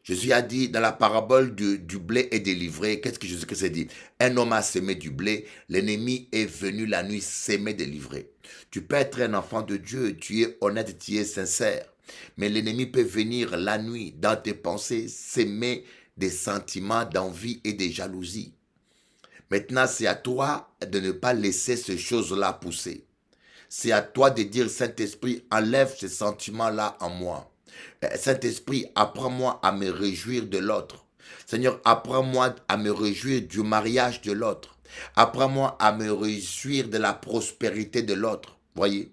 Jésus a dit dans la parabole du blé et des livrées, qu'est-ce que Jésus a dit? Un homme a semé du blé, l'ennemi est venu la nuit s'aimer des livrées. Tu peux être un enfant de Dieu, tu es honnête, tu es sincère. Mais l'ennemi peut venir la nuit dans tes pensées, s'aimer des sentiments d'envie et de jalousie. Maintenant, c'est à toi de ne pas laisser ces choses-là pousser. C'est à toi de dire, Saint-Esprit, enlève ces sentiments-là en moi. Saint-Esprit, apprends-moi à me réjouir de l'autre. Seigneur, apprends-moi à me réjouir du mariage de l'autre. Apprends-moi à me réjouir de la prospérité de l'autre. Voyez?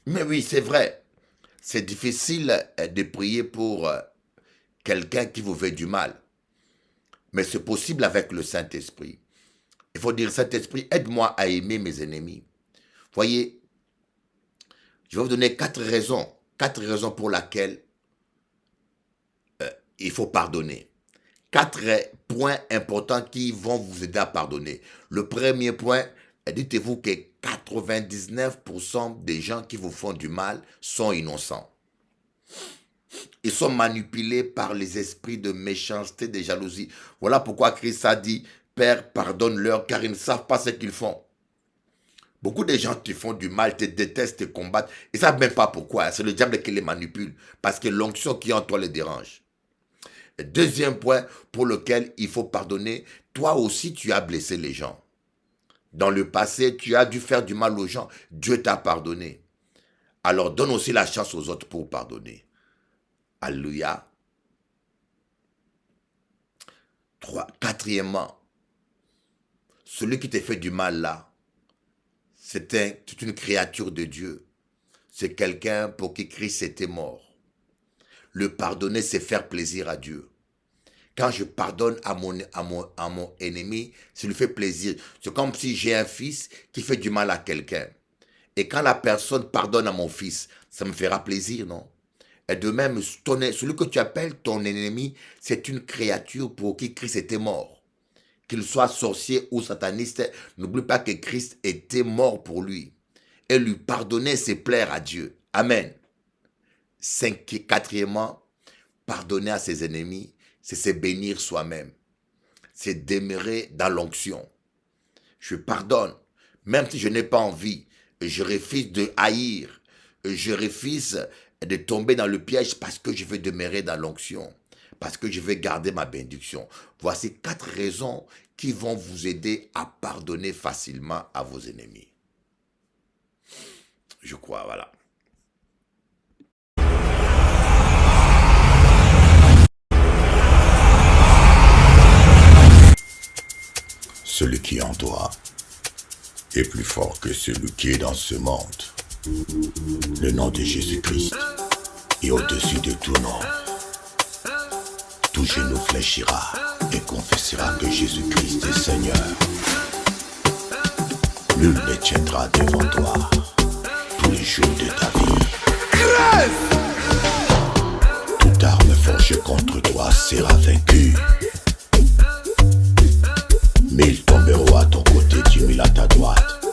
Mais oui, c'est vrai. C'est difficile de prier pour quelqu'un qui vous fait du mal. Mais c'est possible avec le Saint-Esprit. Il faut dire, Saint-Esprit, aide-moi à aimer mes ennemis. Voyez? Je vais vous donner 4 raisons pour lesquelles il faut pardonner. 4 points importants qui vont vous aider à pardonner. Le premier point, dites-vous que 99% des gens qui vous font du mal sont innocents. Ils sont manipulés par les esprits de méchanceté, de jalousie. Voilà pourquoi Christ a dit, Père, pardonne-leur car ils ne savent pas ce qu'ils font. Beaucoup de gens qui font du mal te détestent, te combattent. Ils ne savent même pas pourquoi. C'est le diable qui les manipule. Parce que l'onction qui est en toi les dérange. Deuxième point pour lequel il faut pardonner. toi aussi, tu as blessé les gens. Dans le passé, tu as dû faire du mal aux gens. Dieu t'a pardonné. Alors donne aussi la chance aux autres pour pardonner. Alléluia. Quatrièmement, celui qui t'a fait du mal là, c'est une créature de Dieu. C'est quelqu'un pour qui Christ était mort. Le pardonner, c'est faire plaisir à Dieu. Quand je pardonne à mon ennemi, ça lui fait plaisir. C'est comme si j'ai un fils qui fait du mal à quelqu'un. Et quand la personne pardonne à mon fils, ça me fera plaisir, non? Et de même, celui que tu appelles ton ennemi, c'est une créature pour qui Christ était mort. Qu'il soit sorcier ou sataniste, n'oublie pas que Christ était mort pour lui. Et lui pardonner, c'est plaire à Dieu. Amen. Quatrièmement, pardonner à ses ennemis, c'est se bénir soi-même. C'est demeurer dans l'onction. Je pardonne, même si je n'ai pas envie. Je refuse de haïr. Je refuse de tomber dans le piège parce que je veux demeurer dans l'onction. Parce que je veux garder ma bénédiction. Voici 4 raisons qui vont vous aider à pardonner facilement à vos ennemis. Je crois, voilà. Celui qui est en toi est plus fort que celui qui est dans ce monde. Le nom de Jésus-Christ est au-dessus de tout nom. Tout genou fléchira et confessera que Jésus-Christ est Seigneur. Nul ne tiendra devant toi tous les jours de ta vie. Toute arme forgée contre toi sera vaincue. 1000 tomberont à ton côté, 10 000 à ta droite.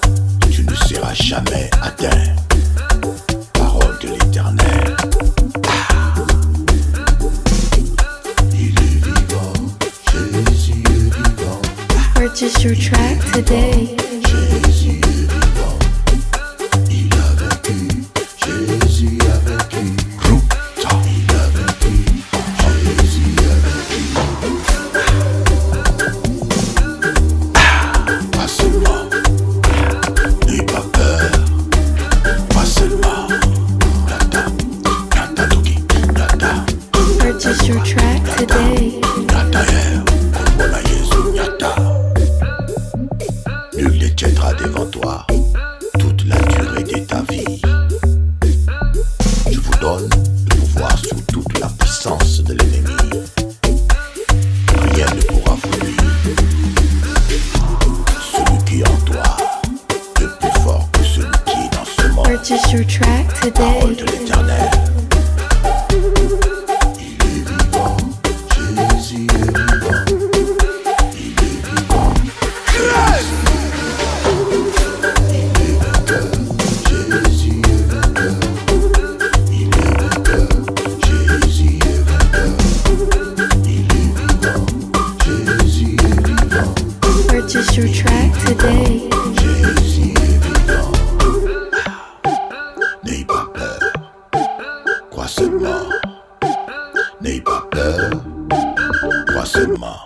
Tu ne seras jamais atteint. Parole de l'Éternel. Il est vivant, Jésus est vivant. Purchase your track today. Jésus est vivant. Il a vaincu. Jésus a vaincu. Il a vaincu. Jésus a vaincu. Pas seulement. N'aie pas peur. Pas seulement. Nata. Nata Toki. Nata. Purchase your track today. Nata Komona Yesu Nata. Nul ne tiendra devant toi toute la durée de ta vie. Je vous donne le pouvoir sur toute la puissance de l'ennemi. Rien ne pourra vous nuire. Celui qui est en toi est plus fort que celui qui est dans ce monde. Purchase your track Parole today. de l'Éternel. Il est vivant, Jésus est vivant. Il est vivant, Jésus est vainqueur. Jésus est vainqueur. Il est vainqueur, Jésus est vainqueur. Il est vivant, Jésus est vivant. Purchase your track today. Jésus est vivant. N'aie pas peur. Crois seulement. N'aie pas peur. Crois seulement.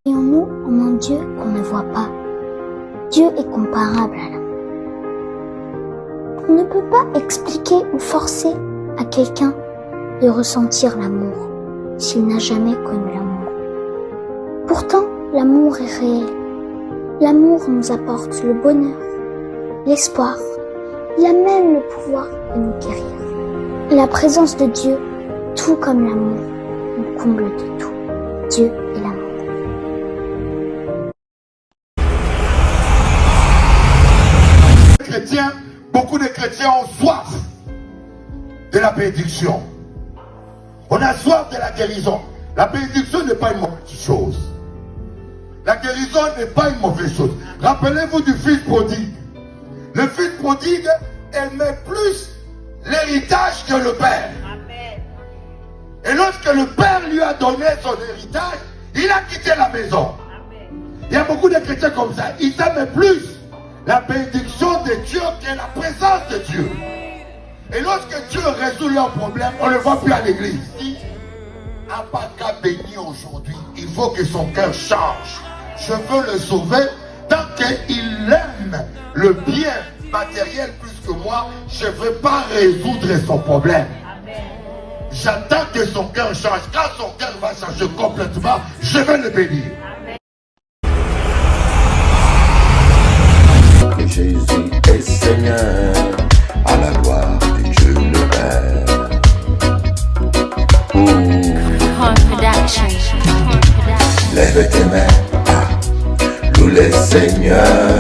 Croyons-nous en un Dieu qu'on ne voit pas. Dieu est comparable à l'amour. On ne peut pas expliquer ou forcer à quelqu'un de ressentir l'amour s'il n'a jamais connu l'amour. Pourtant, l'amour est réel. L'amour nous apporte le bonheur, l'espoir. Il a même le pouvoir de nous guérir. La présence de Dieu, tout comme l'amour, nous comble de tout. Dieu est l'amour. Beaucoup de chrétiens ont soif de la bénédiction. On a soif de la guérison. La bénédiction n'est pas une mauvaise chose. La guérison n'est pas une mauvaise chose. Rappelez-vous du fils prodigue. Le fils prodigue aimait plus l'héritage que le père. Amen. Et lorsque le père lui a donné son héritage, il a quitté la maison. Amen. Il y a beaucoup de chrétiens comme ça. Ils aiment plus la bénédiction de Dieu que la présence de Dieu. Et lorsque Dieu résout leurs problèmes, on ne le voit plus à l'église. n'a pas qu'à bénir aujourd'hui. Il faut que son cœur change. Je veux le sauver. Tant qu'il aime le bien matériel plus que moi, je ne veux pas résoudre son problème. J'attends que son cœur change. Quand son cœur va changer complètement, je vais le bénir. Que Jésus est Seigneur, à la gloire de Dieu le Père. Lève tes mains, loue le Seigneur.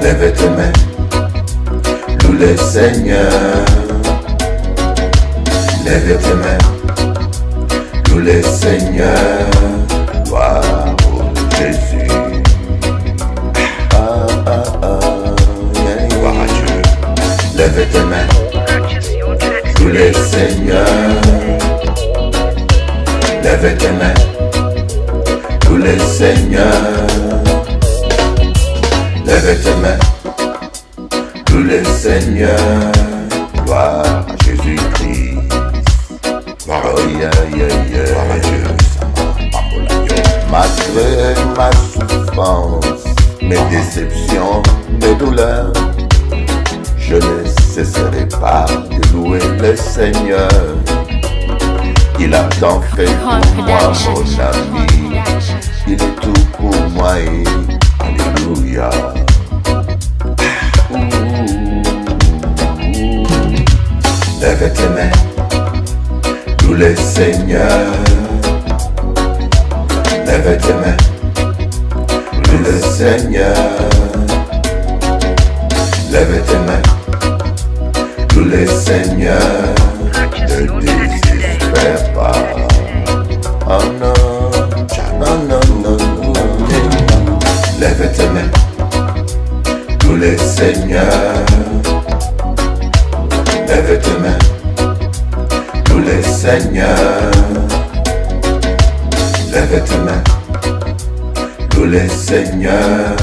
Lève tes mains, loue le Seigneur. Lève tes mains, loue le Seigneur. Gloire au Jésus. Gloire à Dieu. Lève tes mains, loue le Seigneur. Lève tes mains, loue le Seigneur. Lève tes mains, loue le Seigneur. Gloire à Jésus-Christ. Gloire à Dieu. Malgré ma souffrance, mes déceptions, mes douleurs, je ne cesserai pas de louer le Seigneur. Il a tant fait pour moi, mon ami. Il est tout pour moi et alléluia. Lève tes mains, loue le Seigneur. Lève tes mains, loue le Seigneur. Lève tes mains, loue le Seigneur. Ne désespère pas. Oh non, non, non, non, non. Lève tes mains, loue le Seigneur. Lève tes mains, loue le Seigneur. Lève tes mains, loue le Seigneur.